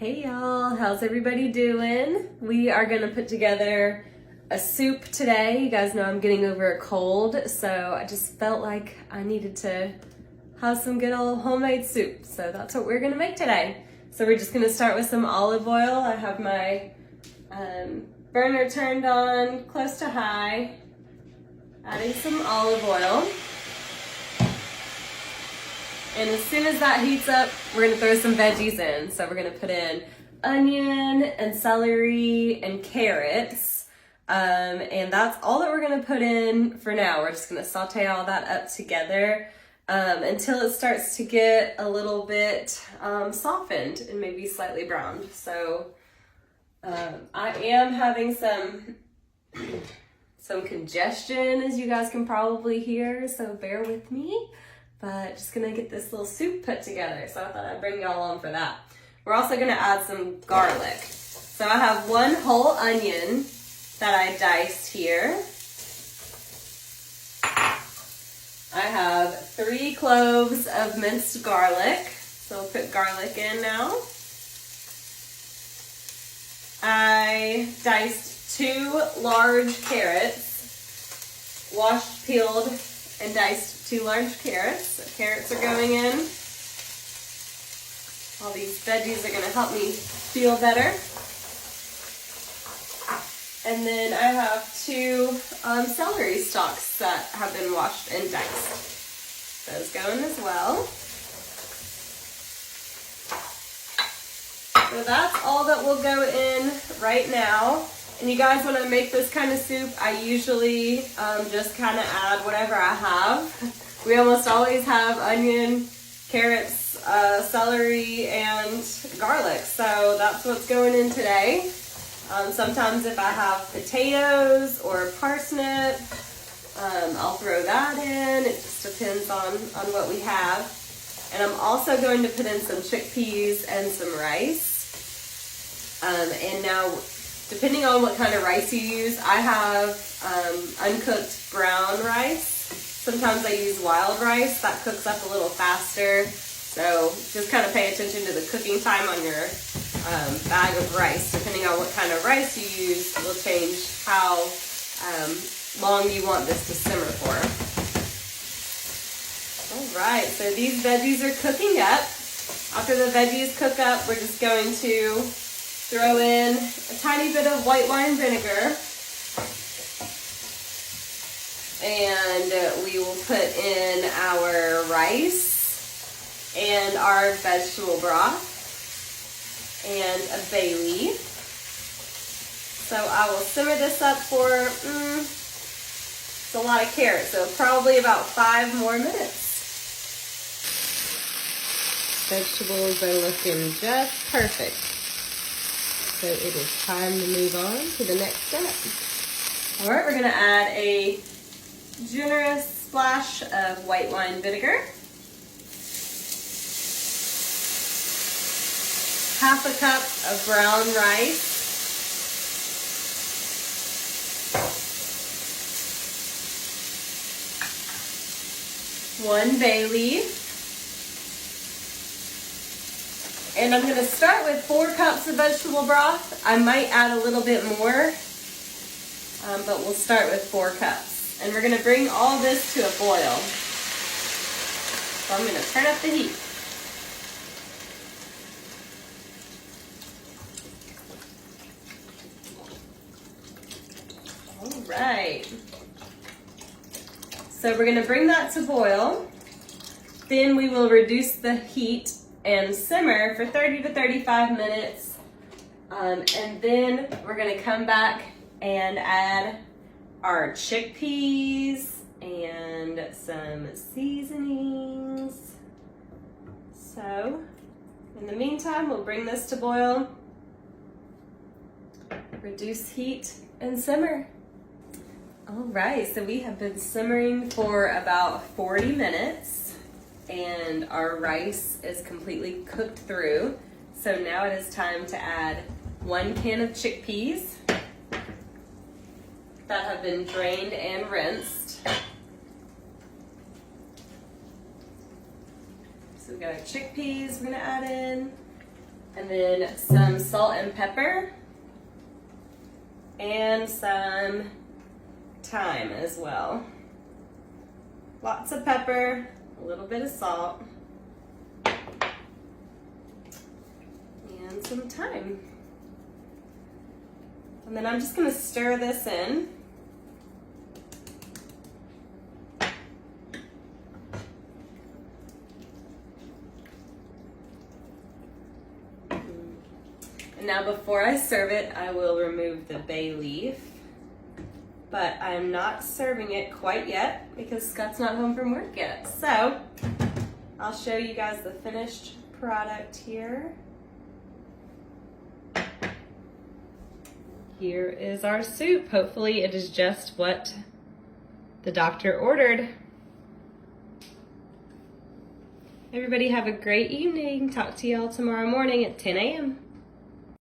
Hey y'all, how's everybody doing? We are gonna put together a soup today. You guys know I'm getting over a cold, so I just felt like I needed to have some good old homemade soup. So that's what we're gonna make today. So we're just gonna start with some olive oil. I have my burner turned on close to high, adding some olive oil. And as soon as that heats up, we're gonna throw some veggies in. So we're gonna put in onion and celery and carrots. And that's all that we're gonna put in for now. We're just gonna saute all that up together until it starts to get a little bit softened and maybe slightly browned. So I am having some congestion, as you guys can probably hear, so bear with me. But just gonna get this little soup put together. So I thought I'd bring y'all on for that. We're also gonna add some garlic. So I have one whole onion that I diced here. I have 3 cloves of minced garlic. So we'll put garlic in now. I diced 2 large carrots, washed, peeled, and diced 2 large carrots. So carrots are going in. All these veggies are gonna help me feel better. And then I have 2 celery stalks that have been washed and diced. Those go in as well. So that's all that will go in right now. And you guys, when I make this kind of soup, I usually just kind of add whatever I have. We almost always have onion, carrots, celery, and garlic. So that's what's going in today. Sometimes if I have potatoes or parsnip, I'll throw that in. It just depends on what we have. And I'm also going to put in some chickpeas and some rice. And now, depending on what kind of rice you use, I have uncooked brown rice. Sometimes I use wild rice. That cooks up a little faster. So just kind of pay attention to the cooking time on your bag of rice. Depending on what kind of rice you use will change how long you want this to simmer for. All right, so these veggies are cooking up. After the veggies cook up, we're just going to throw in a tiny bit of white wine vinegar. And we will put in our rice and our vegetable broth and a bay leaf. So I will simmer this up for, it's a lot of carrots, so probably about 5 more minutes. Vegetables are looking just perfect. So it is time to move on to the next step. All right, we're gonna add a generous splash of white wine vinegar, half a cup of brown rice, one bay leaf, and I'm going to start with 4 cups of vegetable broth. I might add a little bit more, but we'll start with 4 cups. And we're going to bring all this to a boil. So I'm going to turn up the heat. All right. So we're going to bring that to boil. Then we will reduce the heat and simmer for 30 to 35 minutes. And then we're going to come back and add our chickpeas and some seasonings. So in the meantime, we'll bring this to boil, reduce heat, and simmer. All right, so we have been simmering for about 40 minutes and our rice is completely cooked through. So now it is time to add 1 can of chickpeas that have been drained and rinsed. So we've got our chickpeas we're gonna add in. And then some salt and pepper. And some thyme as well. Lots of pepper, a little bit of salt, and some thyme. And then I'm just going to stir this in. And now before I serve it, I will remove the bay leaf. But I'm not serving it quite yet because Scott's not home from work yet. So I'll show you guys the finished product here. Here is our soup. Hopefully it is just what the doctor ordered. Everybody have a great evening. Talk to y'all tomorrow morning at 10 a.m.